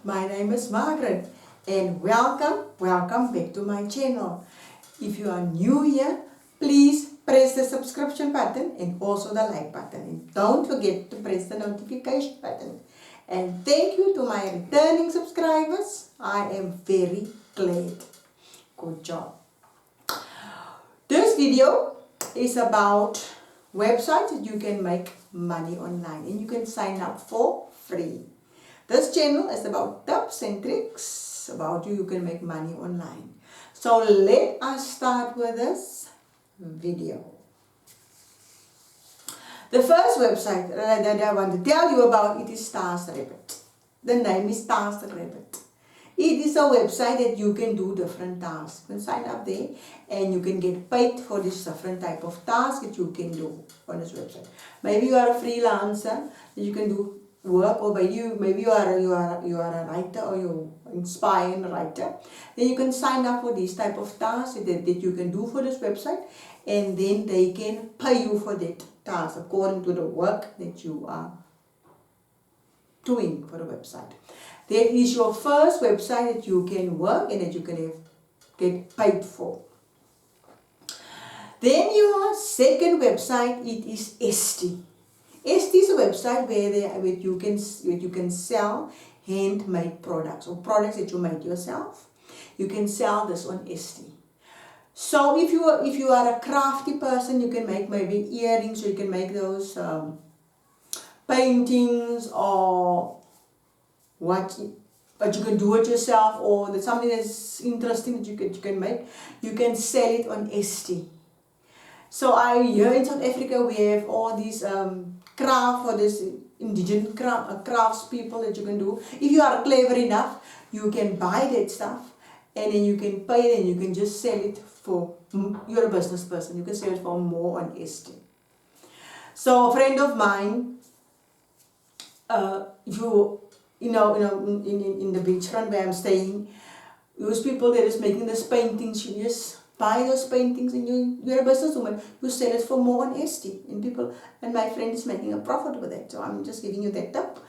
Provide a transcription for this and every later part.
My name is Margaret and welcome back to my channel. If you are new here, please press the subscription button and also the like button. And don't forget to press the notification button. And thank you to my returning subscribers. I am very glad. Good job. This video is about websites that you can make money online and you can sign up for free. This channel is about tips and tricks about you can make money online. So let us start with this video. The first website that I want to tell you about it is TaskRabbit. The name is TaskRabbit. It is a website that you can do different tasks. You can sign up there and you can get paid for this different type of task that you can do on this website. Maybe you are a freelancer, you can do work, or maybe you are a writer or you inspire a writer. Then you can sign up for these type of tasks that you can do for this website, and then they can pay you for that task according to the work that you are doing for the website. That is your first website that you can work and that you can get paid for. Then your second website, it is Etsy. Etsy is a website where you can sell handmade products or products that you make yourself. You can sell this on Etsy. So if you are a crafty person, you can make maybe earrings, or you can make those paintings, or what you can do it yourself, or there's something that's interesting that you can make. You can sell it on Etsy. So here in South Africa we have all these craft for this indigenous crafts people that you can do. If you are clever enough, you can buy that stuff and then you can pay it and you can just sell it for, you're a business person, you can sell it for more on Etsy. So a friend of mine, in the beachfront where I'm staying, those people that is making these paintings, you just buy those paintings and you're a businesswoman, you sell it for more on Etsy, and my friend is making a profit with it. So I'm just giving you that tip.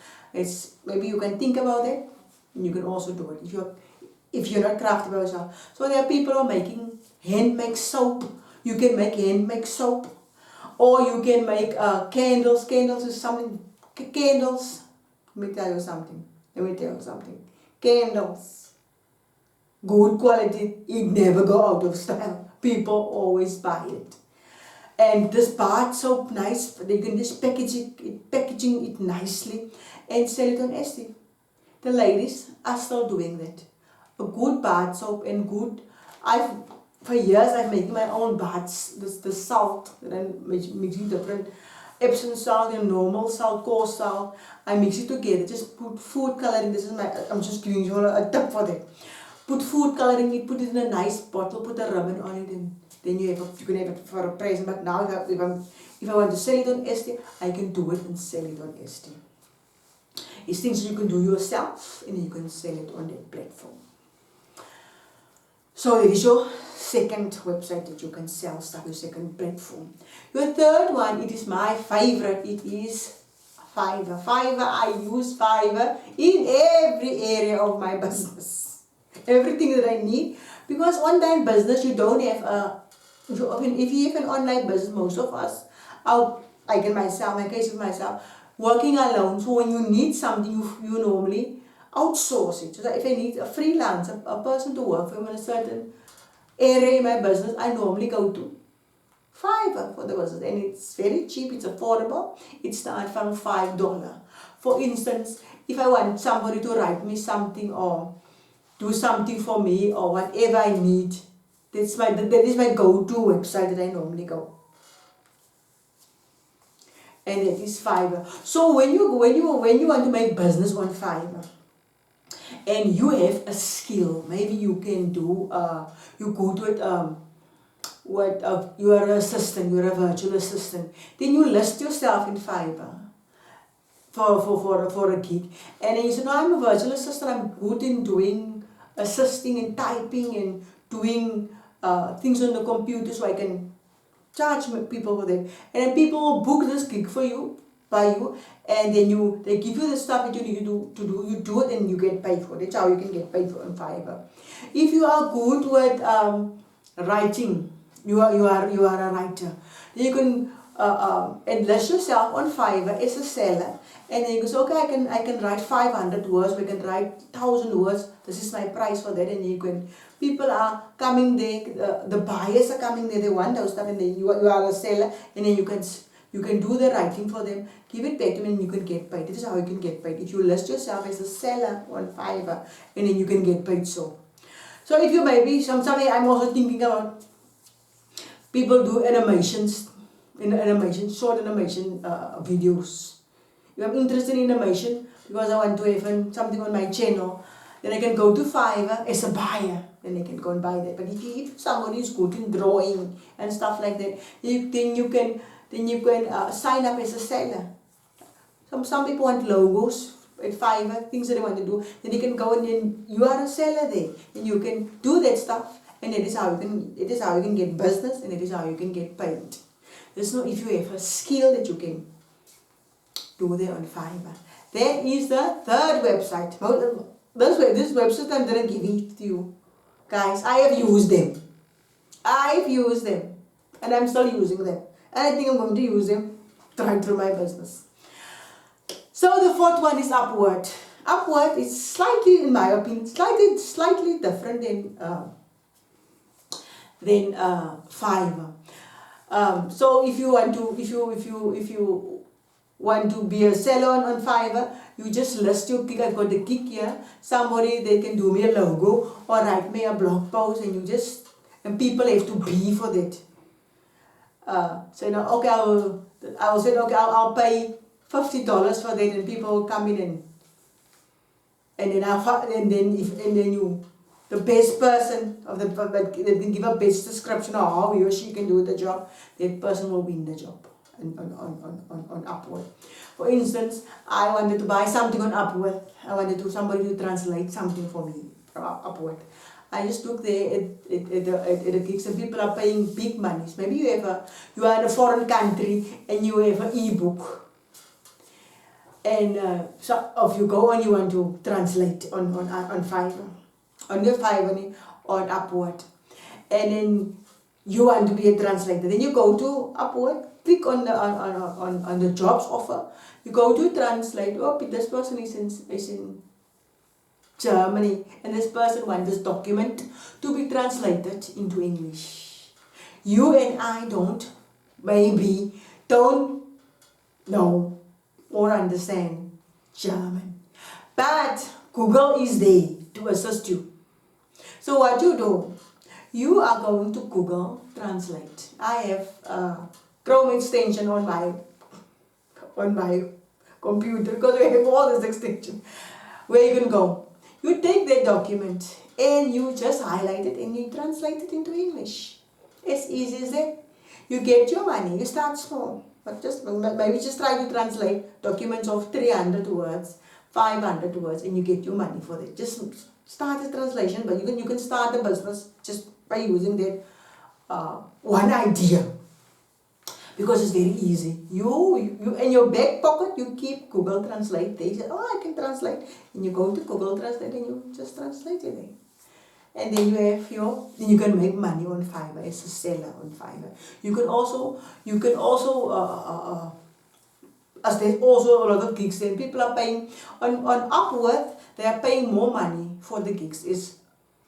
Maybe you can think about it and you can also do it if you're not crafty by yourself. So there are people who are making handmade soap. You can make handmade soap, or you can make candles. Candles is something. Candles. Let me tell you something. Candles. Good quality, it never go out of style. People always buy it. And this bar soap, nice, they can just packaging it nicely and sell it on Etsy. The ladies are still doing that. A good bar soap and good, for years I've making my own baths, the salt, that I'm mixing different Epsom salt and normal salt, coarse salt. I mix it together, just put food coloring. I'm just giving you a tip for that. Put food coloring, you put it in a nice bottle, put a ribbon on it, and then you can have it for a present. But now if I want to sell it on Etsy, I can do it and sell it on Etsy. It's things you can do yourself and you can sell it on that platform. So it is your second website that you can sell stuff, your second platform. Your third one, it is my favorite, it is Fiverr. I use Fiverr in every area of my business. Everything that I need, because online business you don't have if you have an online business, most of us, my case of myself, working alone. So when you need something, you normally outsource it. So that if I need a freelancer, a person to work for me in a certain area in my business, I normally go to Fiverr for the business, and it's very cheap, it's affordable. It starts from $5. For instance, if I want somebody to write me something or do something for me or whatever I need, that is my go-to website that I normally go. And that is Fiverr. So when you want to make business on Fiverr and you have a skill, maybe you can do you good with you are an assistant, you're a virtual assistant, then you list yourself in Fiverr for a gig, and then you say, no, I'm a virtual assistant, I'm good in assisting and typing and doing things on the computer, so I can charge people for that. And then people will book this gig for you by you, and then they give you the stuff that you need to do. You do it and you get paid for it. That's how you can get paid for on Fiverr. If you are good with writing, you are a writer, you can enlist yourself on Fiverr as a seller, and then you can say, okay, I can write 500 words, we can write 1,000 words, this is my price for that, and you can, people are coming there, the buyers are coming there, they want those stuff, and then you are a seller, and then you can do the writing for them, give it back to them, and you can get paid. This is how you can get paid. If you list yourself as a seller on Fiverr, and then you can get paid so. So if you maybe, something I'm also thinking about, people do animations, short animation videos. If I'm interested in animation, because I want to have something on my channel, then I can go to Fiverr as a buyer, then I can go and buy that. But if somebody is good in drawing and stuff like that, then you can sign up as a seller. Some people want logos at Fiverr, things that they want to do. Then you can go and then you are a seller there, and you can do that stuff, and it is how you can get business, and it is how you can get paid. There's no, if you have a skill that you can do there on Fiverr. That is the third website. This website I didn't give it to you. Guys, I have used them. I've used them. And I'm still using them. And I think I'm going to use them right through my business. So the fourth one is Upwork. Upwork is slightly, in my opinion, slightly different than Fiverr. So if you want to be a seller on Fiverr, you just list your gig. I've got the gig here. Somebody, they can do me a logo or write me a blog post, and people have to pay for that. So now, okay, I will say, okay, I'll pay $50 for that, and people will come in the best person that can give a best description of how he or she can do the job, that person will win the job on Upwork. For instance, I wanted to buy something on Upwork. I wanted somebody to translate something for me from Upwork. I just look there at the gigs, and people are paying big monies. Maybe you are in a foreign country and you have an ebook. And so if you go and you want to translate on Fiverr, on Upwork, and then you want to be a translator, then you go to Upwork, click on the jobs offer, you go to translate. Oh, this person is in Germany, and this person wants this document to be translated into English. You and I don't know or understand German, but Google is there to assist you. So what you do, you are going to Google Translate. I have a Chrome extension on my computer, because we have all this extension where you can go. You take that document and you just highlight it and you translate it into English. As easy as that. You get your money. You start small, but maybe just try to translate documents of 300 words, 500 words, and you get your money for that. Just start a translation, but you can start a business just by using that one idea, because it's very easy. You in your back pocket, you keep Google Translate. They say, oh, I can translate, and you go to Google Translate and you just translate it there. And then then you can make money on Fiverr as a seller on Fiverr. You can also as there's also a lot of gigs, and people are paying on Upwork. They are paying more money for the gigs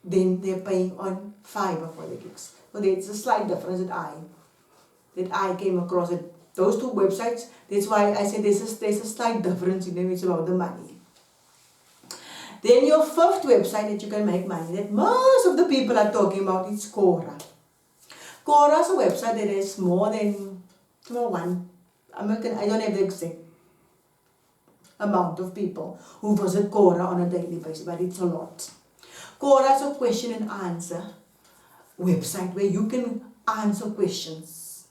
than they're paying on Fiverr for the gigs. So there's a slight difference that I came across at those two websites. That's why I said there's a slight difference in them. It's about the money. Then your fifth website that you can make money, that most of the people are talking about, is Quora. Quora is a website that has more than I don't have the exact amount of people who visit Quora on a daily basis, but it's a lot. Quora is a question and answer website where you can answer questions.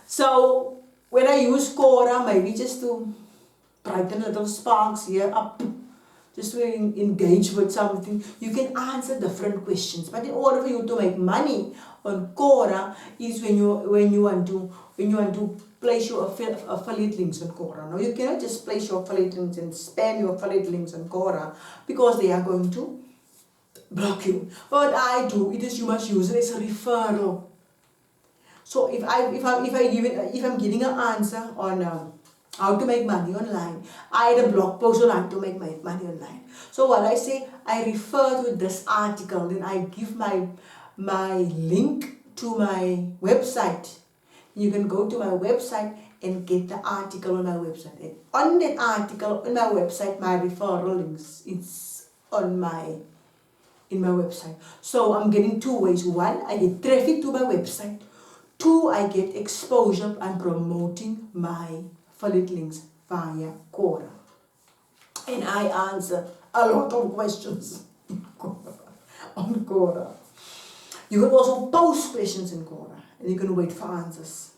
So when I use Quora, maybe just to brighten little sparks here up, just to engage with something, you can answer different questions. But in order for you to make money on Quora is when you want to place your affiliate links on Quora. Now you cannot just place your affiliate links and spam your affiliate links on Quora because they are going to block you. What I do, it is you must use it as a referral. So if I'm giving an answer on how to make money online, I had a blog post on how to make money online. So what I say, I refer to this article, then I give my link to my website. You can go to my website and get the article on my website. And on that article on my website, my referral links is in my website. So I'm getting two ways. One, I get traffic to my website. Two, I get exposure. I'm promoting my affiliate links via Quora. And I answer a lot of questions on Quora. You can also post questions in Quora and you can wait for answers.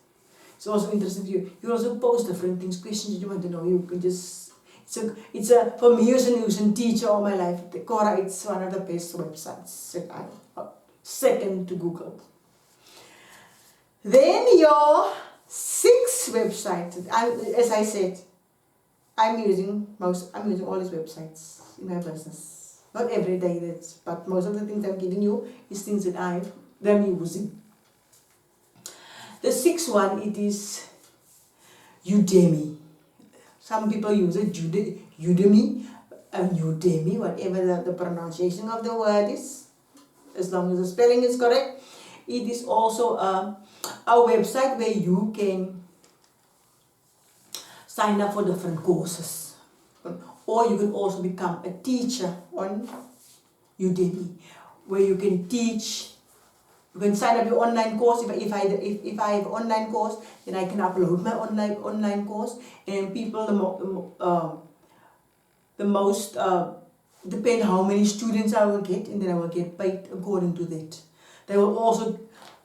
It's also interesting for you. You can also post different things, questions you want to know. You can just, for me as a news and teacher all my life, Quora, it's one of the best websites that second to Google. Then your sixth website, as I said, I'm using all these websites in my business. Not every day, but most of the things I'm giving you is things that I'm using. The sixth one, it is Udemy. Some people use it Udemy, Udemy, whatever the pronunciation of the word is, as long as the spelling is correct. It is also a website where you can sign up for different courses. Or you can also become a teacher on Udemy, where you can teach. You can sign up your online course. If I have an online course, then I can upload my online course, and people the most depend how many students I will get, and then I will get paid according to that. They will also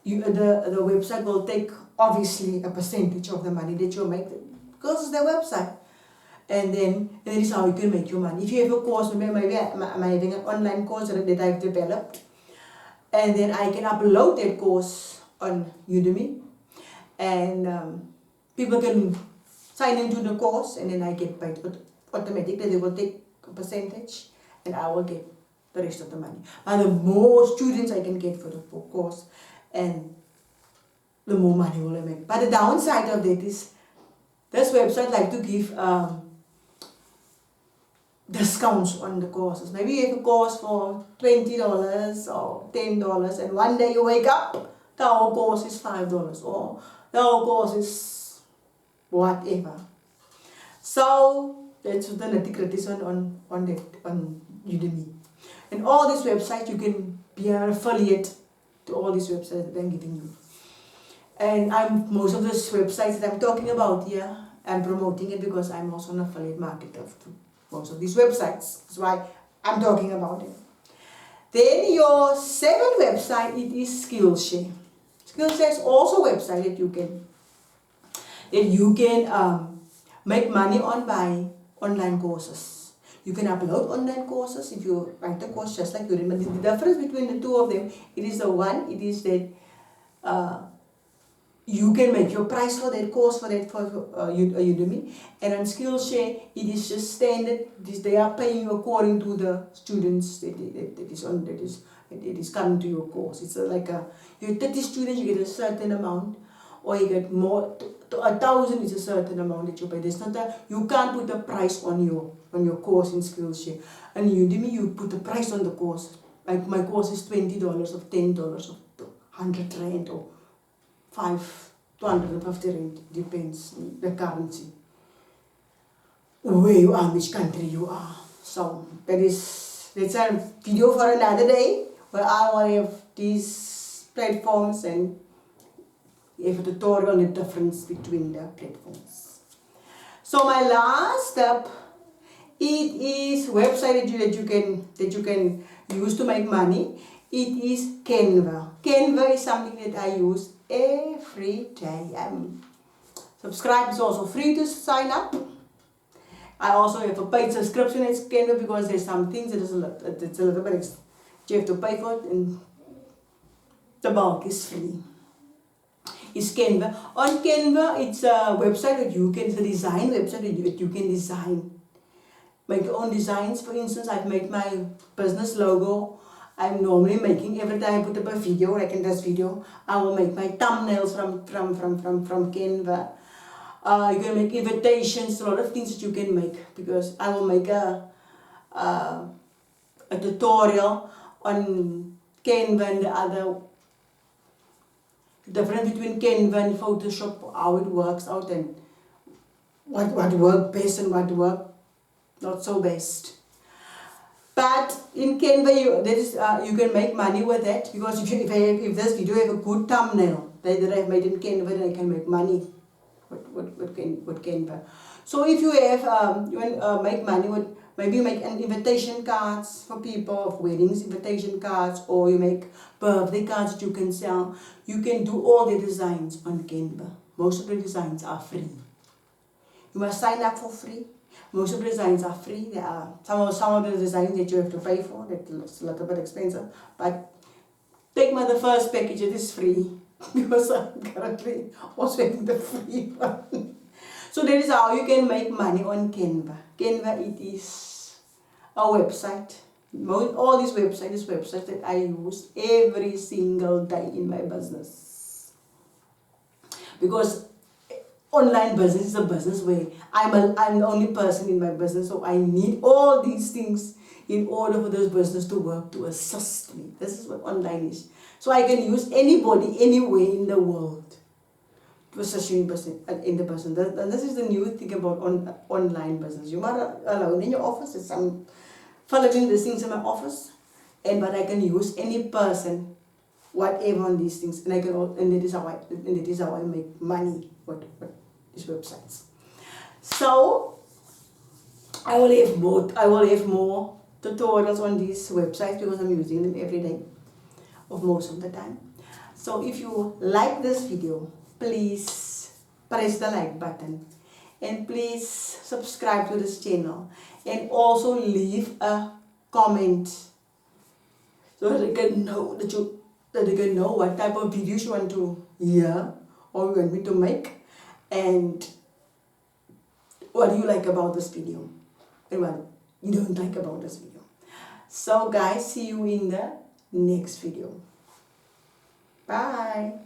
the website will take obviously a percentage of the money that you make because it's their website, and that is how you can make your money. If you have a course, maybe I'm having an online course that I've developed, and then I can upload that course on Udemy, and people can sign into the course, and then I get paid automatically. They will take a percentage, and I will get the rest of the money. But the more students I can get for the course, and the more money will I make. But the downside of that is, this website like to give discounts on the courses. Maybe you have a course for $20 or $10, and one day you wake up, the whole course is $5, or the whole course is whatever. So that's the nitty-gritty on Udemy. And all these websites, you can be an affiliate to all these websites that I'm giving you. And most of these websites that I'm talking about here, I'm promoting it because I'm also an affiliate marketer to most of these websites. That's why I'm talking about it. Then your seventh website, it is Skillshare. Skillshare is also a website that you can make money on by online courses. You can upload online courses if you write a course just like Udemy. The difference between the two of them, it is that you can make your price for that course for Udemy, and on Skillshare it is just standard. They are paying you according to the students that is coming to your course. It's like you have 30 students, you get a certain amount, or you get more. 1,000 is a certain amount that you pay. You can't put a price on your course in Skillshare. And Udemy, you put a price on the course. Like my course is $20 or $10 or 100 Rand or 250 Rand, depends the currency, where you are, which country you are. So that's a video for another day, where I will have these platforms and have a tutorial on the difference between the platforms. So my last step, it is website that you can use to make money. It is Canva. Canva is something that I use every day. Subscribe is also free to sign up. I also have a paid subscription at Canva because there's some things that it's a little bit extra. You have to pay for it, and the bulk is free. is Canva. On Canva, it's a website that you can, it's a design website that you can design. Make your own designs. For instance, I've made my business logo. I'm normally making, every time I put up a video, like in this video, I will make my thumbnails from Canva. You can make invitations, a lot of things that you can make, because I will make a tutorial on Canva and the other difference between Canva and Photoshop, how it works out and what works best and what works not so best. But in Canva, you can make money with that, because if this video have a good thumbnail that I've made in Canva, then I can make money with Canva. So if you have you want make money with, maybe you make an invitation cards for people, of weddings invitation cards, or you make birthday cards that you can sell. You can do all the designs on Canva. Most of the designs are free. You must sign up for free. Most of the designs are free. There are some of the designs that you have to pay for. That's a little bit expensive. But take the first package. It is free because I'm currently also having the free one. So that is how you can make money on Canva. Canva, it is a website. All these websites that I use every single day in my business. Because online business is a business where I'm the only person in my business, so I need all these things in order for this business to work, to assist me. This is what online is. So I can use anybody, anywhere in the world to assist you in the business. And this is the new thing about online business. You might alone in your office. I'm following these things in my office, but I can use any person, whatever on these things, and it is how I make money with these websites. So I will have more tutorials on these websites, because I'm using them every day, or most of the time. So if you like this video, please press the like button, and please subscribe to this channel, and also leave a comment so that I can know what type of videos you want to hear or you want me to make, and what do you like about this video and what you don't like about this video. So guys, see you in the next video. Bye.